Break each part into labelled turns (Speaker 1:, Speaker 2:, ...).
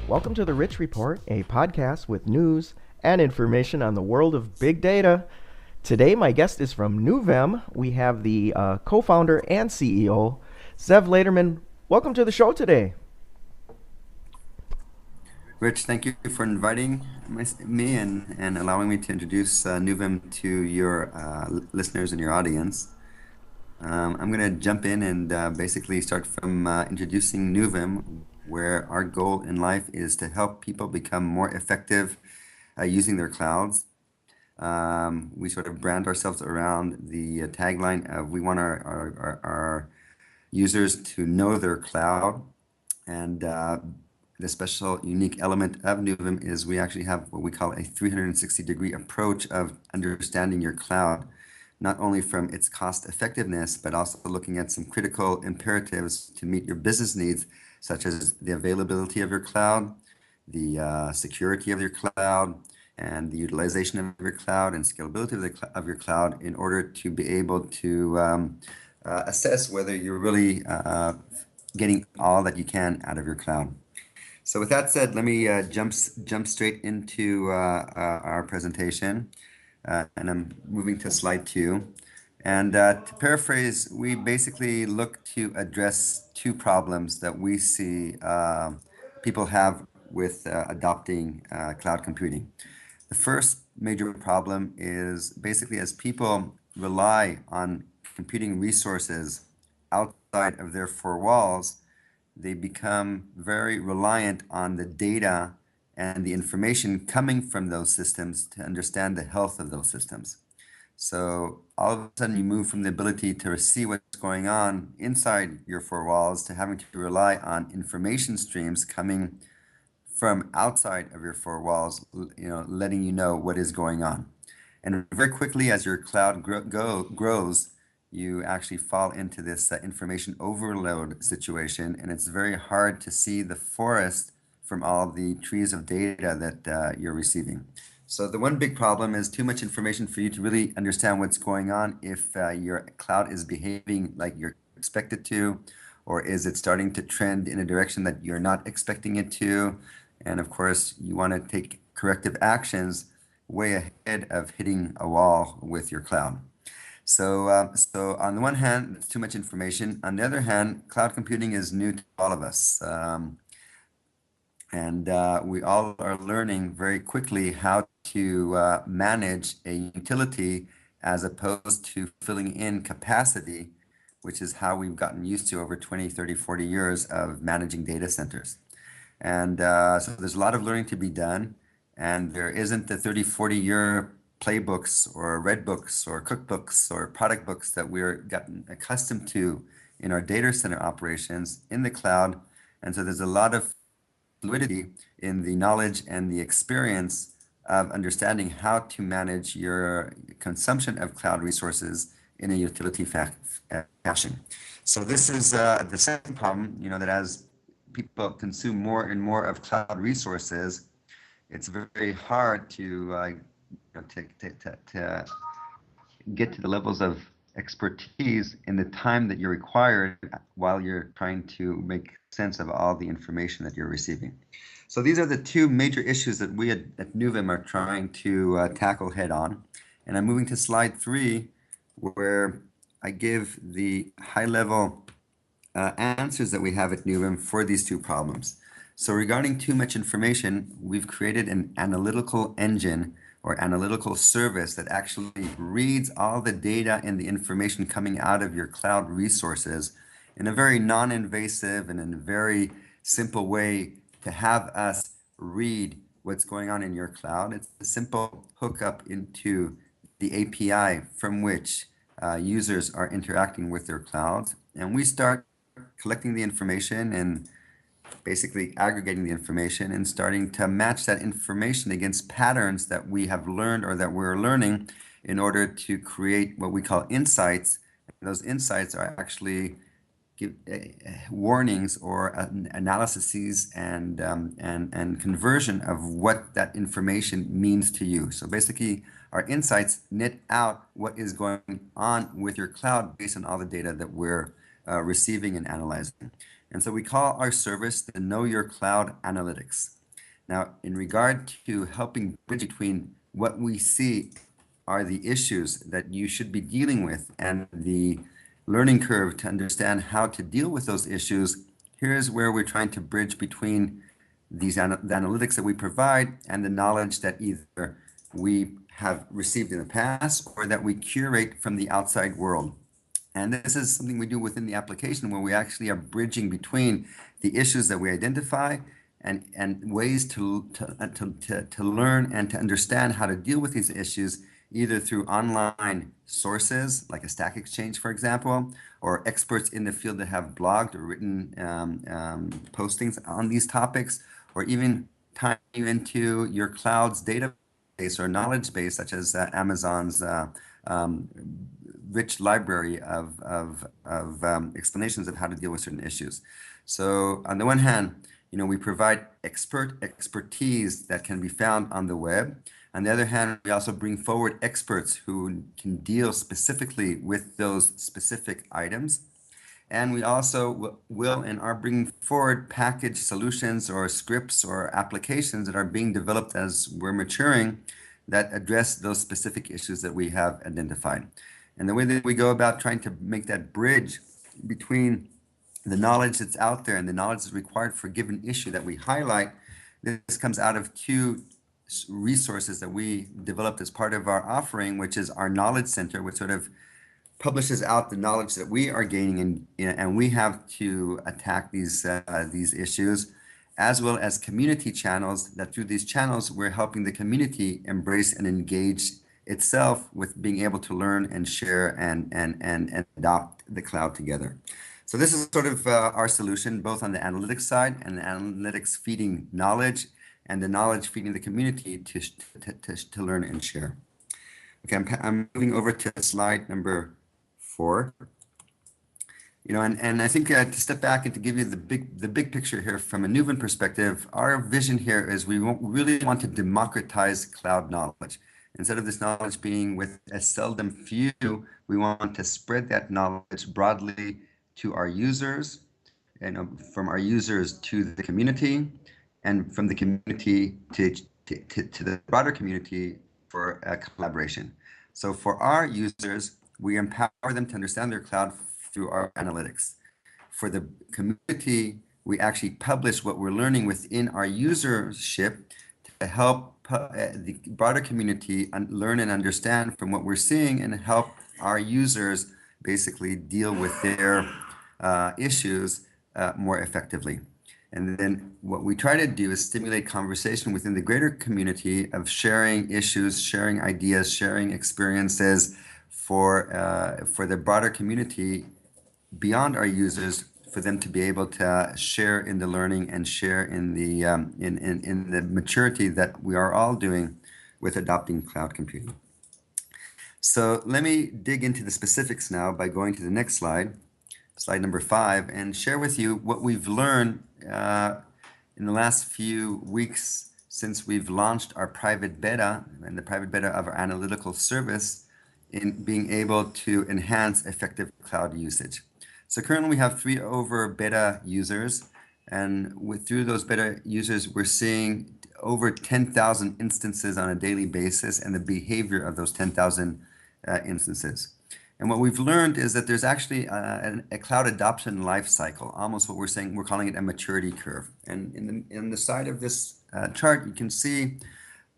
Speaker 1: Welcome to the Rich Report, a podcast with news and information on the world of big data. Today, my guest is from Newvem. We have the co-founder and CEO, Zev Laderman. Welcome to the show today.
Speaker 2: Rich, thank you for inviting me and allowing me to introduce Newvem to your listeners and your audience. I'm going to jump in and basically start from introducing Newvem, where our goal in life is to help people become more effective using their clouds. We sort of brand ourselves around the tagline of we want our users to know their cloud. And the special unique element of Newvem is we actually have what we call a 360-degree approach of understanding your cloud, not only from its cost effectiveness, but also looking at some critical imperatives to meet your business needs, such as the availability of your cloud, the security of your cloud, and the utilization of your cloud and scalability of your cloud in order to be able to assess whether you're really getting all that you can out of your cloud. So with that said, let me jump straight into our presentation. And I'm moving to slide 2. And to paraphrase, we basically look to address two problems that we see people have with adopting cloud computing. The first major problem is basically as people rely on computing resources outside of their four walls, they become very reliant on the data and the information coming from those systems to understand the health of those systems. So all of a sudden you move from the ability to see what's going on inside your four walls to having to rely on information streams coming from outside of your four walls, letting you know what is going on. And very quickly as your cloud grows, you actually fall into this information overload situation, and it's very hard to see the forest from all the trees of data that you're receiving. So the one big problem is too much information for you to really understand what's going on if your cloud is behaving like you're expected to, or is it starting to trend in a direction that you're not expecting it to. And of course, you want to take corrective actions way ahead of hitting a wall with your cloud. So on the one hand, it's too much information. On the other hand, cloud computing is new to all of us. And we all are learning very quickly how to manage a utility as opposed to filling in capacity, which is how we've gotten used to over 20, 30, 40 years of managing data centers. And so there's a lot of learning to be done. And there isn't the 30, 40-year playbooks or red books or cookbooks or product books that we're gotten accustomed to in our data center operations in the cloud. And so there's a lot of fluidity in the knowledge and the experience of understanding how to manage your consumption of cloud resources in a utility fashion. So this is the second problem, that as people consume more and more of cloud resources, it's very hard to get to the levels of expertise in the time that you're required while you're trying to make sense of all the information that you're receiving. So these are the two major issues that we at Newvem are trying to tackle head on. And I'm moving to slide 3, where I give the high-level answers that we have at Newvem for these two problems. So regarding too much information, we've created an analytical engine or analytical service that actually reads all the data and the information coming out of your cloud resources in a very non-invasive and in a very simple way to have us read what's going on in your cloud. It's a simple hookup into the API from which users are interacting with their clouds. And we start collecting the information and basically aggregating the information and starting to match that information against patterns that we have learned or that we're learning in order to create what we call insights. And those insights are actually give warnings or analyses and conversion of what that information means to you. So basically, our insights knit out what is going on with your cloud based on all the data that we're receiving and analyzing. And so we call our service the Know Your Cloud Analytics. Now, in regard to helping bridge between what we see are the issues that you should be dealing with and the learning curve to understand how to deal with those issues, here's where we're trying to bridge between the analytics that we provide and the knowledge that either we have received in the past or that we curate from the outside world. And this is something we do within the application where we actually are bridging between the issues that we identify and ways to learn and to understand how to deal with these issues, either through online sources like a Stack Exchange, for example, or experts in the field that have blogged or written postings on these topics, or even tying you into your cloud's database or knowledge base, such as Amazon's um, rich library of explanations of how to deal with certain issues. So on the one hand, we provide expertise that can be found on the web. On the other hand, we also bring forward experts who can deal specifically with those specific items. And we also will and are bringing forward package solutions or scripts or applications that are being developed as we're maturing that address those specific issues that we have identified. And the way that we go about trying to make that bridge between the knowledge that's out there and the knowledge that's required for a given issue that we highlight, this comes out of two resources that we developed as part of our offering, which is our knowledge center, which sort of publishes out the knowledge that we are gaining and we have to attack these issues, as well as community channels that through these channels we're helping the community embrace and engage itself with being able to learn and share and adopt the cloud together. So this is sort of our solution, both on the analytics side and the analytics feeding knowledge and the knowledge feeding the community to learn and share. Okay, I'm moving over to slide number 4. And I think to step back and to give you the big picture here from a Newvem perspective, our vision here is we really want to democratize cloud knowledge. Instead of this knowledge being with a seldom few, we want to spread that knowledge broadly to our users, and from our users to the community, and from the community to the broader community for collaboration. So for our users, we empower them to understand their cloud through our analytics. For the community, we actually publish what we're learning within our usership to help the broader community learn and understand from what we're seeing and help our users basically deal with their issues more effectively. And then what we try to do is stimulate conversation within the greater community of sharing issues, sharing ideas, sharing experiences for the broader community beyond our users, for them to be able to share in the learning and share in the maturity that we are all doing with adopting cloud computing. So let me dig into the specifics now by going to the next slide number 5, and share with you what we've learned in the last few weeks since we've launched our private beta and the private beta of our analytical service in being able to enhance effective cloud usage. So currently we have 3 over beta users, and through those beta users, we're seeing over 10,000 instances on a daily basis and the behavior of those 10,000 instances. And what we've learned is that there's actually a cloud adoption life cycle, almost what we're calling it a maturity curve. And in the side of this chart, you can see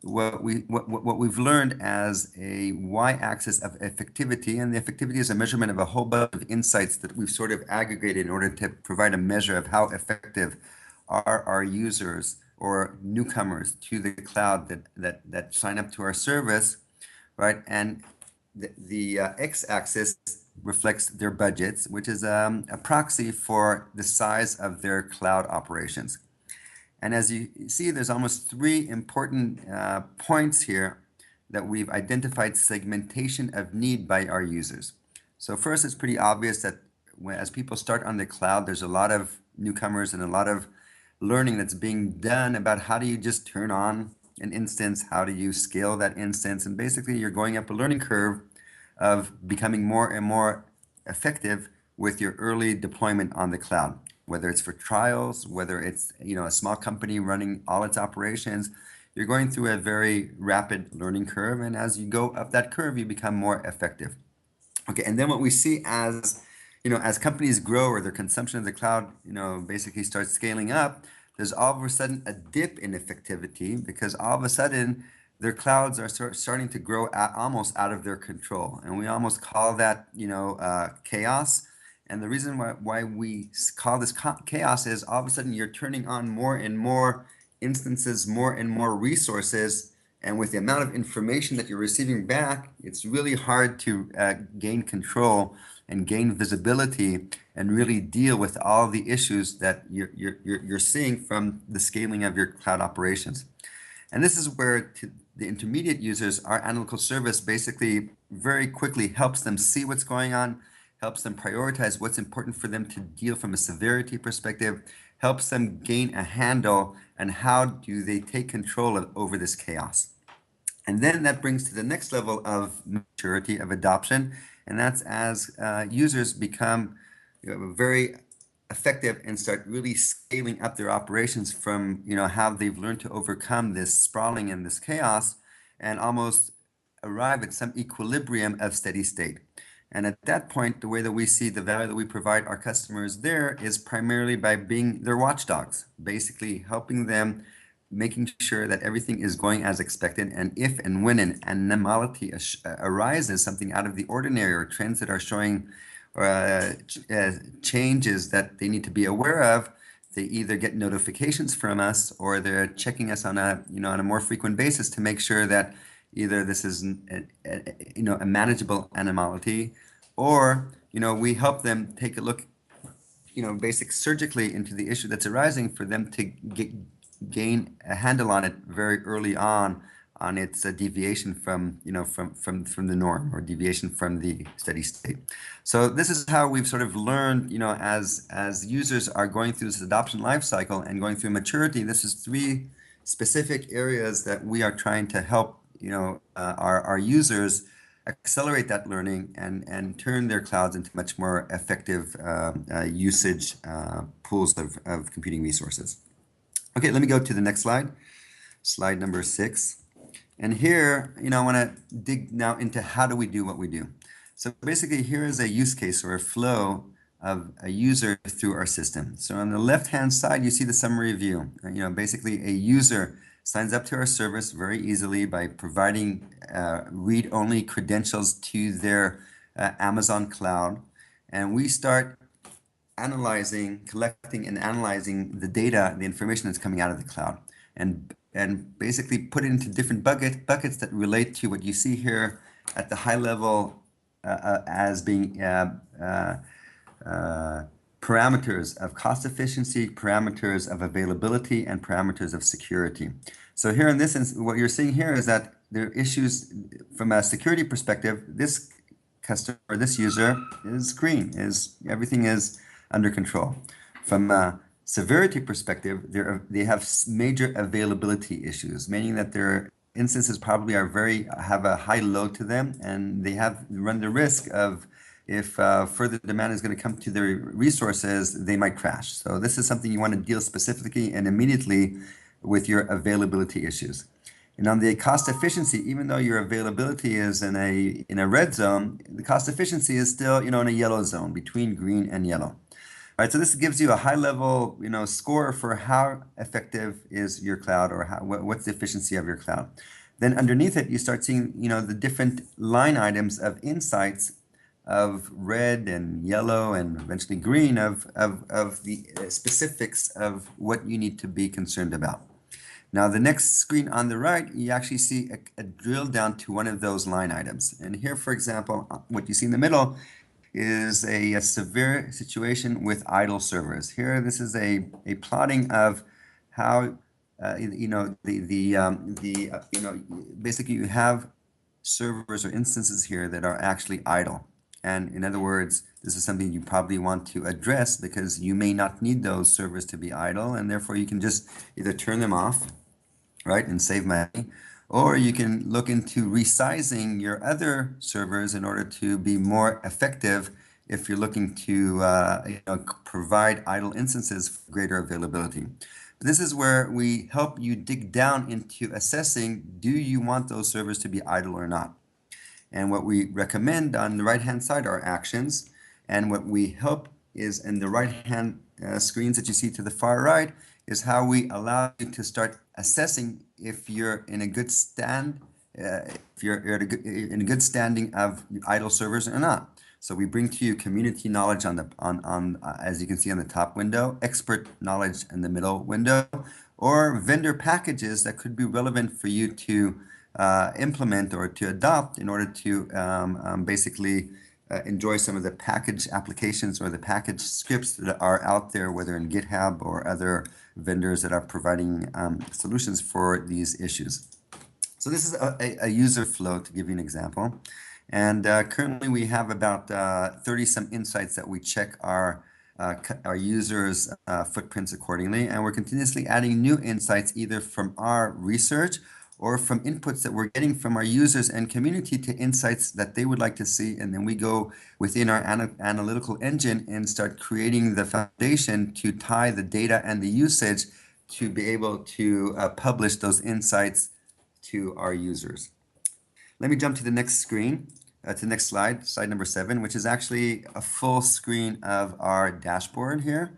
Speaker 2: what we've learned as a y-axis of effectivity, and the effectivity is a measurement of a whole bunch of insights that we've sort of aggregated in order to provide a measure of how effective are our users or newcomers to the cloud that sign up to our service, right? And the x-axis reflects their budgets, which is a proxy for the size of their cloud operations. And as you see, there's almost 3 important points here that we've identified segmentation of need by our users. So first, it's pretty obvious that as people start on the cloud, there's a lot of newcomers and a lot of learning that's being done about how do you just turn on an instance, how do you scale that instance, and basically you're going up a learning curve of becoming more and more effective with your early deployment on the cloud. whether it's for trials, whether it's, a small company running all its operations. You're going through a very rapid learning curve, and as you go up that curve, you become more effective. Okay, and then what we see as companies grow or their consumption of the cloud, basically starts scaling up, there's all of a sudden a dip in effectivity because all of a sudden their clouds are starting to grow almost out of their control. And we almost call that, chaos. And the reason why we call this chaos is all of a sudden you're turning on more and more instances, more and more resources, and with the amount of information that you're receiving back, it's really hard to gain control and gain visibility and really deal with all the issues that you're seeing from the scaling of your cloud operations. And this is where the intermediate users, our analytical service basically very quickly helps them see what's going on, helps them prioritize what's important for them to deal from a severity perspective, helps them gain a handle on how do they take control over this chaos. And then that brings to the next level of maturity, of adoption, and that's as users become very effective and start really scaling up their operations from how they've learned to overcome this sprawling and this chaos and almost arrive at some equilibrium of steady state. And at that point, the way that we see the value that we provide our customers there is primarily by being their watchdogs, basically helping them, making sure that everything is going as expected. And if and when an anomaly arises, something out of the ordinary or trends that are showing changes that they need to be aware of, they either get notifications from us or they're checking us on a more frequent basis to make sure that either this is a manageable anomaly, or we help them take a look basic surgically into the issue that's arising for them to gain a handle on it very early on its deviation from the norm or deviation from the steady state. So this is how we've sort of learned, as users are going through this adoption life cycle and going through maturity. This is 3 specific areas that we are trying to help our users accelerate that learning and turn their clouds into much more effective usage pools of computing resources. Okay, let me go to the next slide number 6. And here, I want to dig now into how do we do what we do. So basically, here is a use case or a flow of a user through our system. So on the left-hand side, you see the summary view. Basically, a user signs up to our service very easily by providing read-only credentials to their Amazon cloud. And we start collecting and analyzing the data, the information that's coming out of the cloud, and basically put it into different buckets that relate to what you see here at the high level as being parameters of cost efficiency, parameters of availability, and parameters of security. So here in this instance, what you're seeing here is that there are issues from a security perspective. This customer, or this user, is green, everything is under control. From a severity perspective, they have major availability issues, meaning that their instances probably have a high load to them, and they run the risk of, if further demand is going to come to their resources, they might crash. So this is something you want to deal specifically and immediately with your availability issues. And on the cost efficiency, even though your availability is in a red zone, the cost efficiency is still in a yellow zone between green and yellow. All right, so this gives you a high-level score for how effective is your cloud, or what's the efficiency of your cloud. Then underneath it, you start seeing the different line items of insights of red and yellow and eventually green of the specifics of what you need to be concerned about. Now, the next screen on the right, you actually see a drill down to one of those line items. And here, for example, what you see in the middle is a severe situation with idle servers. Here, this is a plotting of how basically you have servers or instances here that are actually idle. And in other words, this is something you probably want to address because you may not need those servers to be idle, and therefore you can just either turn them off, right, and save money, or you can look into resizing your other servers in order to be more effective if you're looking to provide idle instances for greater availability. But this is where we help you dig down into assessing, do you want those servers to be idle or not? And what we recommend on the right-hand side are actions. And what we help is in the right-hand screens that you see to the far right is how we allow you to start assessing if you're in a good if you're in a good standing of idle servers or not. So we bring to you community knowledge as you can see on the top window, expert knowledge in the middle window, or vendor packages that could be relevant for you to implement or to adopt in order to basically enjoy some of the package applications or the package scripts that are out there, whether in GitHub or other vendors that are providing solutions for these issues. So this is a user flow, to give you an example. And currently we have about 30 some insights that we check our users' footprints accordingly. And we're continuously adding new insights either from our research or from inputs that we're getting from our users and community to insights that they would like to see. And then we go within our analytical engine and start creating the foundation to tie the data and the usage to be able to publish those insights to our users. Let me jump to the next screen, to the next slide, slide number 7, which is actually a full screen of our dashboard here.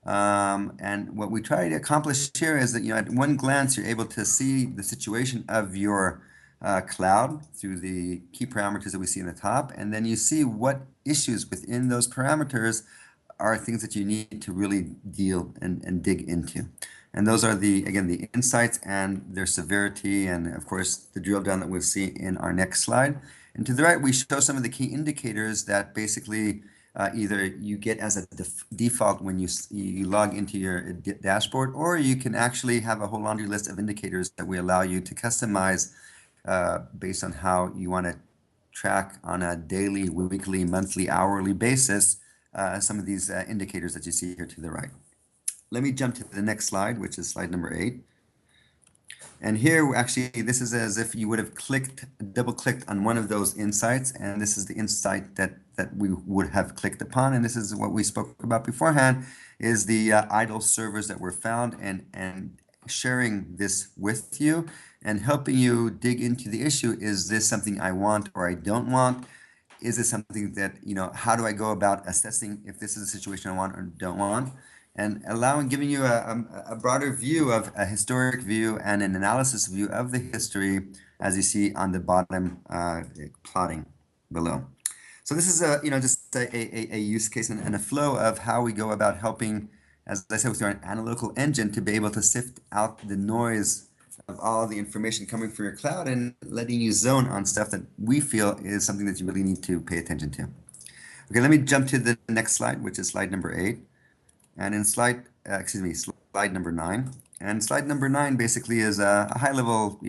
Speaker 2: And what we try to accomplish here is that, at one glance, you're able to see the situation of your cloud through the key parameters that we see in the top. And then you see what issues within those parameters are things that you need to really deal and dig into. And those are again, the insights and their severity, and of course, the drill down that we'll see in our next slide. And to the right, we show some of the key indicators that basically either you get as a default when you log into your dashboard, or you can actually have a whole laundry list of indicators that we allow you to customize based on how you want to track on a daily, weekly, monthly, hourly basis some of these indicators that you see here to the right. Let me jump to the next slide, which is slide number 8. And here, actually, this is as if you would have double-clicked on one of those insights, and this is the insight that we would have clicked upon. And this is what we spoke about beforehand, is the idle servers that were found, and sharing this with you and helping you dig into the issue. Is this something I want or I don't want? Is this something that, how do I go about assessing if this is a situation I want or don't want? And giving you a broader view, of a historic view and an analysis view of the history, as you see on the bottom plotting below. So this is just a use case and a flow of how we go about helping, as I said, with our analytical engine, to be able to sift out the noise of all the information coming from your cloud and letting you zone on stuff that we feel is something that you really need to pay attention to. Okay, let me jump to the next slide, which is slide number 8. And in slide number 9. And slide number 9 basically is a high-level,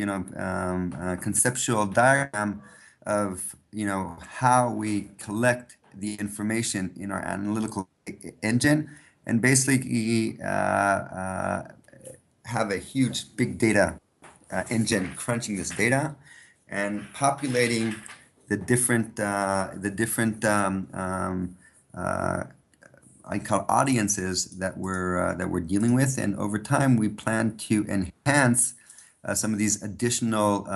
Speaker 2: conceptual diagram of, how we collect the information in our analytical engine, and basically have a huge big data engine crunching this data and populating the different I call audiences that we're dealing with, and over time we plan to enhance some of these additional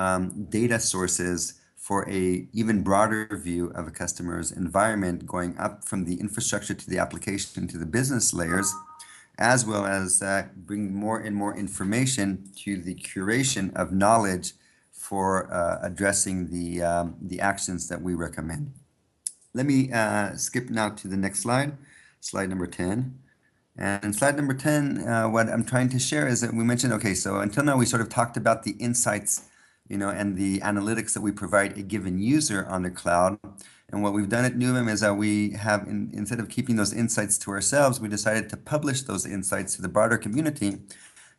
Speaker 2: data sources for a even broader view of a customer's environment, going up from the infrastructure to the application to the business layers, as well as bring more and more information to the curation of knowledge for addressing the actions that we recommend. Let me skip now to the next slide. Slide number 10. And in slide number 10, what I'm trying to share is that we mentioned, okay, so until now we sort of talked about the insights, and the analytics that we provide a given user on the cloud. And what we've done at Newvem is that we have, instead of keeping those insights to ourselves, we decided to publish those insights to the broader community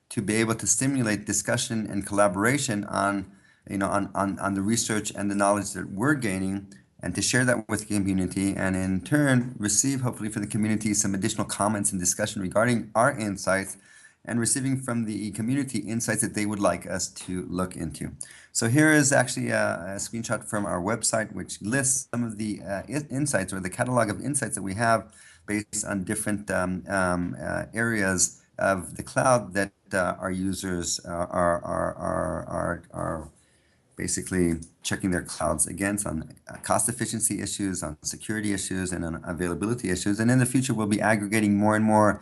Speaker 2: to be able to stimulate discussion and collaboration on the research and the knowledge that we're gaining, and to share that with the community, and in turn receive, hopefully for the community, some additional comments and discussion regarding our insights, and receiving from the community insights that they would like us to look into. So here is actually a screenshot from our website, which lists some of the insights, or the catalog of insights that we have based on different areas of the cloud that our users are basically checking their clouds against on cost efficiency issues, on security issues, and on availability issues. And in the future, we'll be aggregating more and more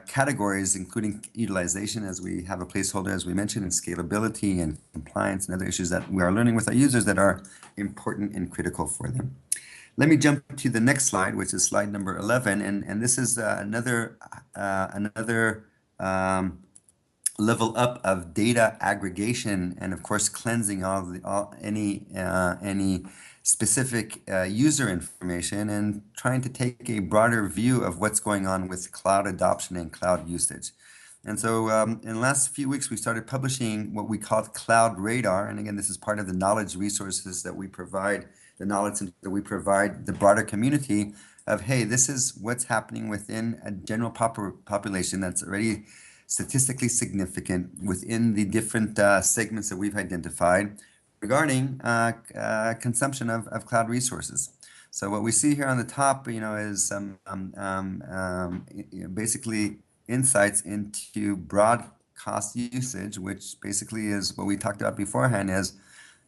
Speaker 2: categories, including utilization, as we have a placeholder, as we mentioned, and scalability and compliance and other issues that we are learning with our users that are important and critical for them. Let me jump to the next slide, which is slide number 11, and this is another level up of data aggregation and, of course, cleansing any specific user information and trying to take a broader view of what's going on with cloud adoption and cloud usage. And so in the last few weeks, we started publishing what we called Cloud Radar. And again, this is part of the knowledge resources that we provide, the knowledge that we provide the broader community of, hey, this is what's happening within a general population that's already statistically significant within the different segments that we've identified regarding consumption of cloud resources. So what we see here on the top, is basically insights into broad cost usage, which basically is what we talked about beforehand. Is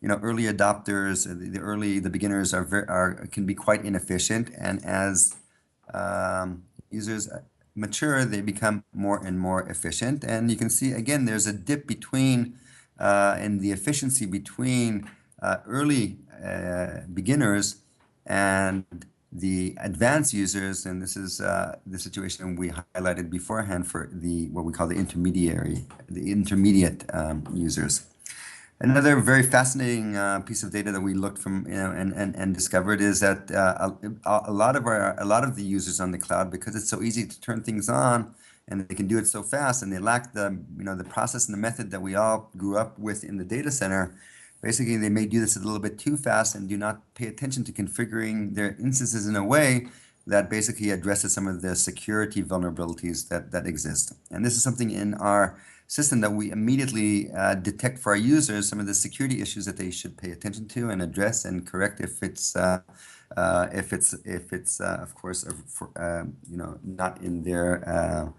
Speaker 2: early adopters, the beginners can be quite inefficient, and as users mature, they become more and more efficient. And you can see again, there's a dip between in the efficiency between early beginners and the advanced users. And this is the situation we highlighted beforehand for what we call the intermediate users. Another very fascinating piece of data that we looked from and discovered is that a lot of the users on the cloud, because it's so easy to turn things on and they can do it so fast, and they lack the process and the method that we all grew up with in the data center. Basically, they may do this a little bit too fast and do not pay attention to configuring their instances in a way that basically addresses some of the security vulnerabilities that exist. And this is something in our system that we immediately detect for our users, some of the security issues that they should pay attention to and address and correct if it's of course not in their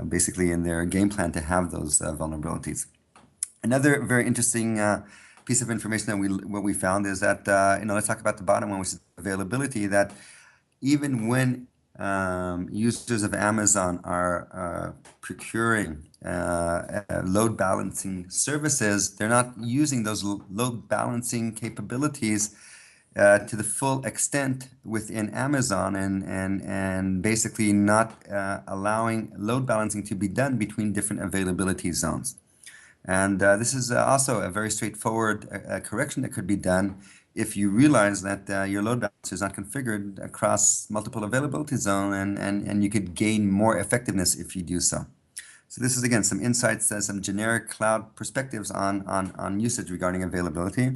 Speaker 2: basically in their game plan to have those vulnerabilities. Another very interesting piece of information that we found is that let's talk about the bottom one, which is availability. That even when users of Amazon are procuring load balancing services, they're not using those load balancing capabilities to the full extent within Amazon, and basically not allowing load balancing to be done between different availability zones. And this is also a very straightforward correction that could be done if you realize that your load balancer is not configured across multiple availability zones, and you could gain more effectiveness if you do so. So this is, again, some insights, some generic cloud perspectives on usage regarding availability.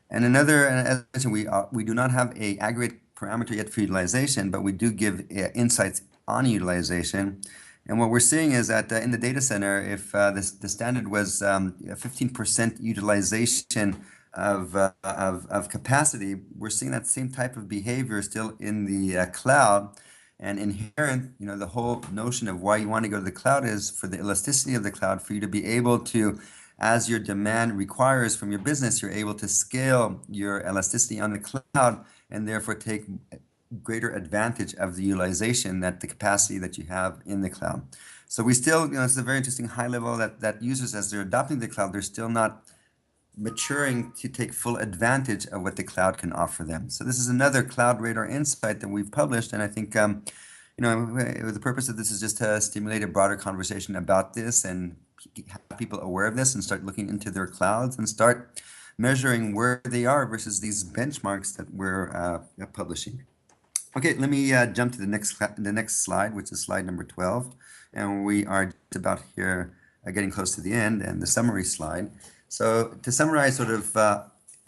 Speaker 2: And another, as I mentioned, we do not have an aggregate parameter yet for utilization, but we do give insights on utilization. And what we're seeing is that in the data center, if the standard was 15% utilization of capacity, we're seeing that same type of behavior still in the cloud. And inherent, the whole notion of why you want to go to the cloud is for the elasticity of the cloud, for you to be able to, as your demand requires from your business, you're able to scale your elasticity on the cloud and therefore take greater advantage of the utilization, that the capacity that you have in the cloud. So we still, it's a very interesting high level that users, as they're adopting the cloud, they're still not maturing to take full advantage of what the cloud can offer them. So this is another Cloud Radar insight that we've published, and I think the purpose of this is just to stimulate a broader conversation about this and have people aware of this and start looking into their clouds and start measuring where they are versus these benchmarks that we're publishing. Okay, let me jump to the next slide, which is slide number 12, and we are just about here getting close to the end and the summary slide. So to summarize sort of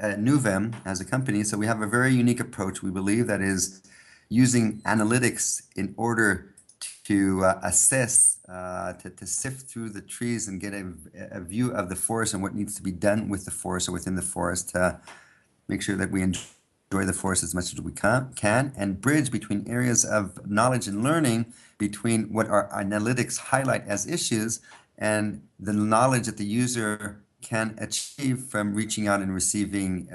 Speaker 2: Newvem as a company, so we have a very unique approach, we believe, that is using analytics in order to assess, to sift through the trees and get a view of the forest and what needs to be done with the forest or within the forest to make sure that we enjoy the forest as much as we can, and bridge between areas of knowledge and learning between what our analytics highlight as issues and the knowledge that the user can achieve from reaching out and receiving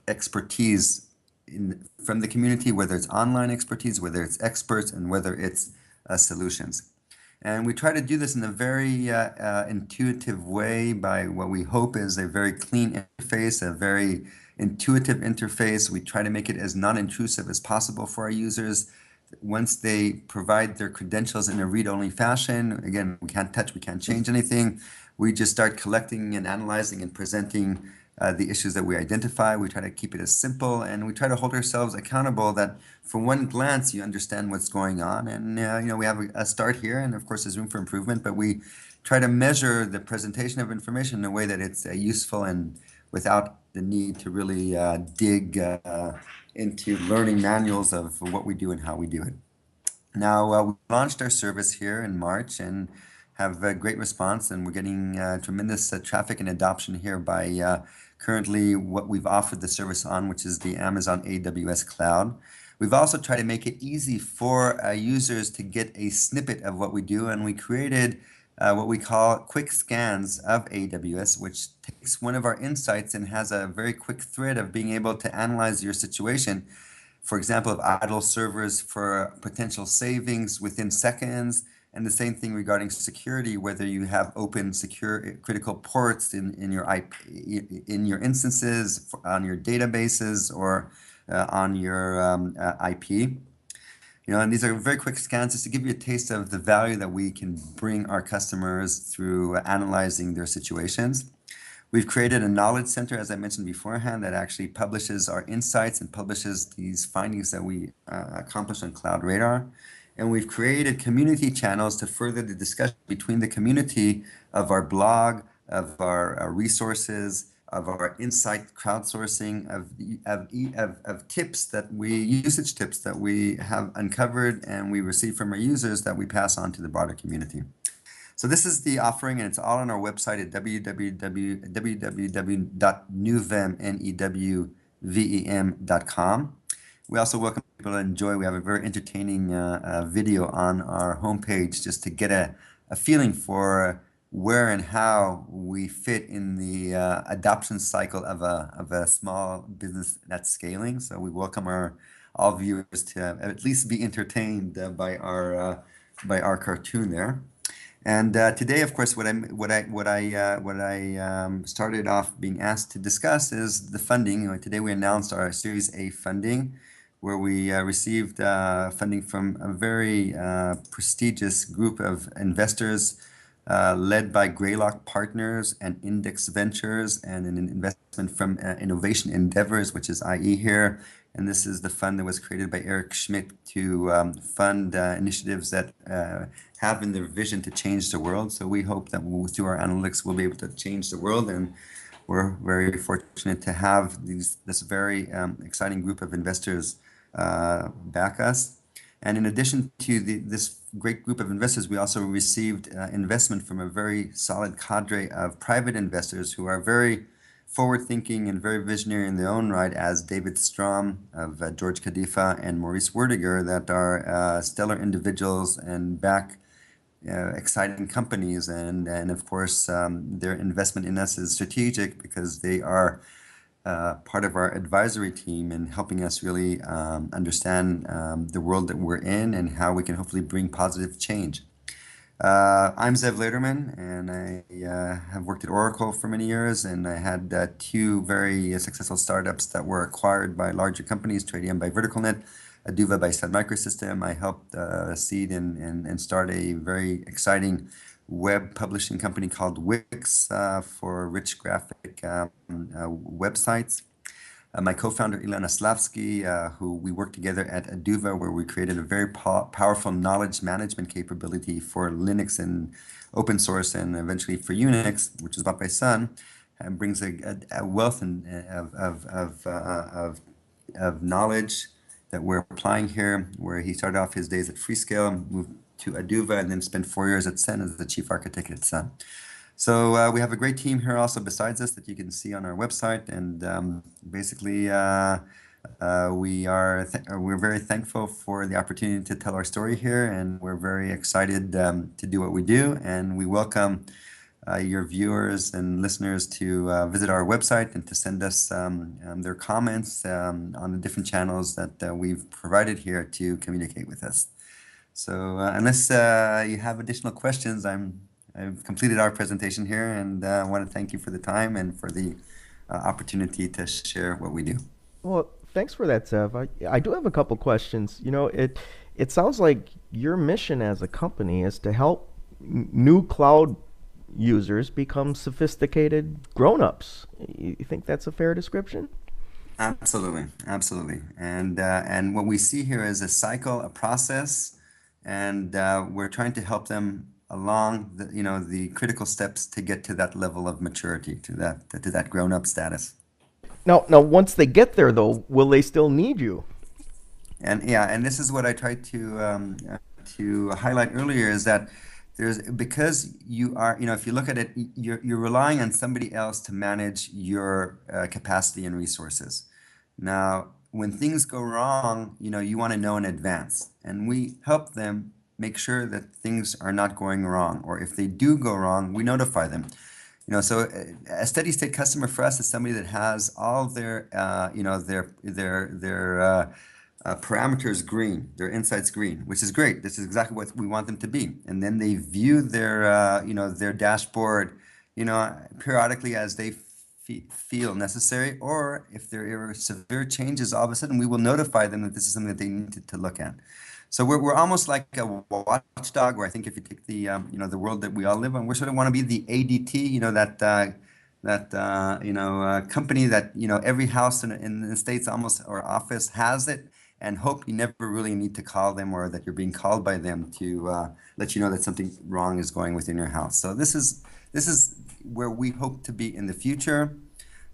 Speaker 2: expertise from the community, whether it's online expertise, whether it's experts, and whether it's solutions. And we try to do this in a very intuitive way by what we hope is a very clean interface, a very intuitive interface. We try to make it as non-intrusive as possible for our users. Once they provide their credentials in a read-only fashion, again, we can't touch, we can't change anything. We just start collecting and analyzing and presenting the issues that we identify. We try to keep it as simple, and we try to hold ourselves accountable that for one glance you understand what's going on. And we have a start here, and of course there's room for improvement, but we try to measure the presentation of information in a way that it's useful and without the need to really dig into learning manuals of what we do and how we do it. Now, we launched our service here in March and have a great response, and we're getting tremendous traffic and adoption here by currently what we've offered the service on, which is the Amazon AWS cloud. We've also tried to make it easy for users to get a snippet of what we do, and we created what we call quick scans of AWS, which takes one of our insights and has a very quick thread of being able to analyze your situation. For example, of idle servers for potential savings within seconds, and the same thing regarding security, whether you have open secure critical ports in your instances, on your databases, or on your IP. And these are very quick scans just to give you a taste of the value that we can bring our customers through analyzing their situations. We've created a knowledge center, as I mentioned beforehand, that actually publishes our insights and publishes these findings that we accomplish on Cloud Radar. And we've created community channels to further the discussion between the community of our blog, of our resources, of our insight crowdsourcing, of tips that usage tips that we have uncovered and we receive from our users that we pass on to the broader community. So this is the offering, and it's all on our website at www.newvem.com. We also welcome people to enjoy. We have a very entertaining video on our homepage just to get a feeling for where and how we fit in the adoption cycle of a small business that's scaling. So we welcome all viewers to at least be entertained by our cartoon there. And today, of course, what I started off being asked to discuss is the funding. Today we announced our Series A funding, where we received funding from a very prestigious group of investors led by Greylock Partners and Index Ventures, and an investment from Innovation Endeavors, which is IE here. And this is the fund that was created by Eric Schmidt to fund initiatives that have in their vision to change the world. So we hope that through our analytics, we'll be able to change the world. And we're very fortunate to have this very exciting group of investors back us. And in addition to this great group of investors, we also received investment from a very solid cadre of private investors who are very forward-thinking and very visionary in their own right, as David Strom of George Khalifa and Maurice Werdiger, that are stellar individuals and back exciting companies. And of course, their investment in us is strategic because they are part of our advisory team and helping us really understand the world that we're in and how we can hopefully bring positive change. I'm Zev Laderman, and I have worked at Oracle for many years, and I had two very successful startups that were acquired by larger companies, Tradium by VerticalNet, Aduva by Sun Microsystem. I helped seed and start a very exciting web publishing company called Wix for rich graphic websites. My co-founder, Ilana Slavsky, who we worked together at Aduva, where we created a very powerful knowledge management capability for Linux and open source, and eventually for Unix, which is bought by Sun, and brings a wealth of knowledge that we're applying here, where he started off his days at Freescale, moved to Aduva and then spent 4 years at Sun as the chief architect at Sun. So we have a great team here also besides us that you can see on our website, and basically we're very thankful for the opportunity to tell our story here, and we're very excited to do what we do, and we welcome your viewers and listeners to visit our website and to send us their comments on the different channels that we've provided here to communicate with us. So unless you have additional questions, I've completed our presentation here, and I want to thank you for the time and for the opportunity to share what we do.
Speaker 1: Well, thanks for that, Zev. I do have a couple questions. It sounds like your mission as a company is to help new cloud users become sophisticated grown-ups. You think that's a fair description?
Speaker 2: Absolutely, absolutely. And what we see here is a cycle, a process, and we're trying to help them along the critical steps to get to that level of maturity, to that grown-up status.
Speaker 1: Now, once they get there, though, will they still need you?
Speaker 2: And yeah, and this is what I tried to highlight earlier is that because you are, if you look at it, you're relying on somebody else to manage your capacity and resources. Now, when things go wrong, you want to know in advance, and we help them make sure that things are not going wrong, or if they do go wrong, we notify them. So a steady state customer for us is somebody that has all their, their parameters green, their insights green, which is great. This is exactly what we want them to be. And then they view their, their dashboard, periodically as they feel necessary, or if there are severe changes, all of a sudden we will notify them that this is something that they need to look at. So we're almost like a watchdog, where I think if you take the the world that we all live in, we sort of want to be the ADT, company that every house in the States almost, or office, has it, and hope you never really need to call them, or that you're being called by them to let you know that something wrong is going within your house. So this is where we hope to be in the future,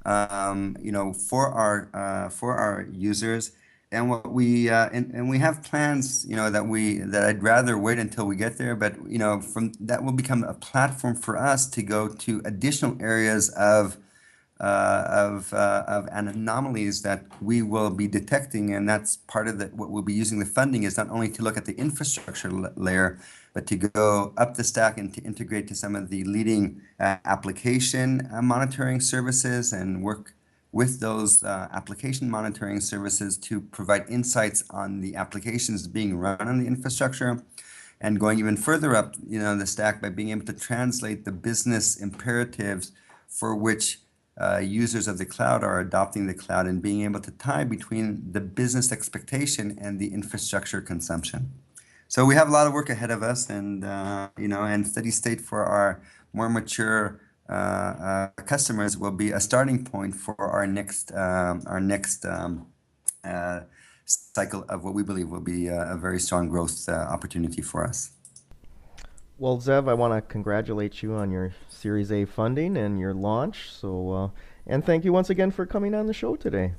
Speaker 2: for our users. And what we and we have plans, that I'd rather wait until we get there. But from that will become a platform for us to go to additional areas of anomalies that we will be detecting, and that's part of what we'll be using the funding is not only to look at the infrastructure layer, but to go up the stack and to integrate to some of the leading application monitoring services, and work with those application monitoring services to provide insights on the applications being run on the infrastructure, and going even further up the stack by being able to translate the business imperatives for which users of the cloud are adopting the cloud, and being able to tie between the business expectation and the infrastructure consumption. So we have a lot of work ahead of us, and and steady state for our more mature customers will be a starting point for our next cycle of what we believe will be a very strong growth opportunity for us.
Speaker 1: Well, Zev, I want to congratulate you on your Series A funding and your launch. So, and thank you once again for coming on the show today.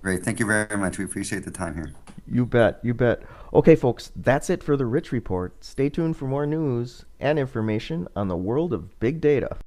Speaker 2: Great. Thank you very much. We appreciate the time here.
Speaker 1: You bet. You bet. Okay, folks, that's it for the Rich Report. Stay tuned for more news and information on the world of big data.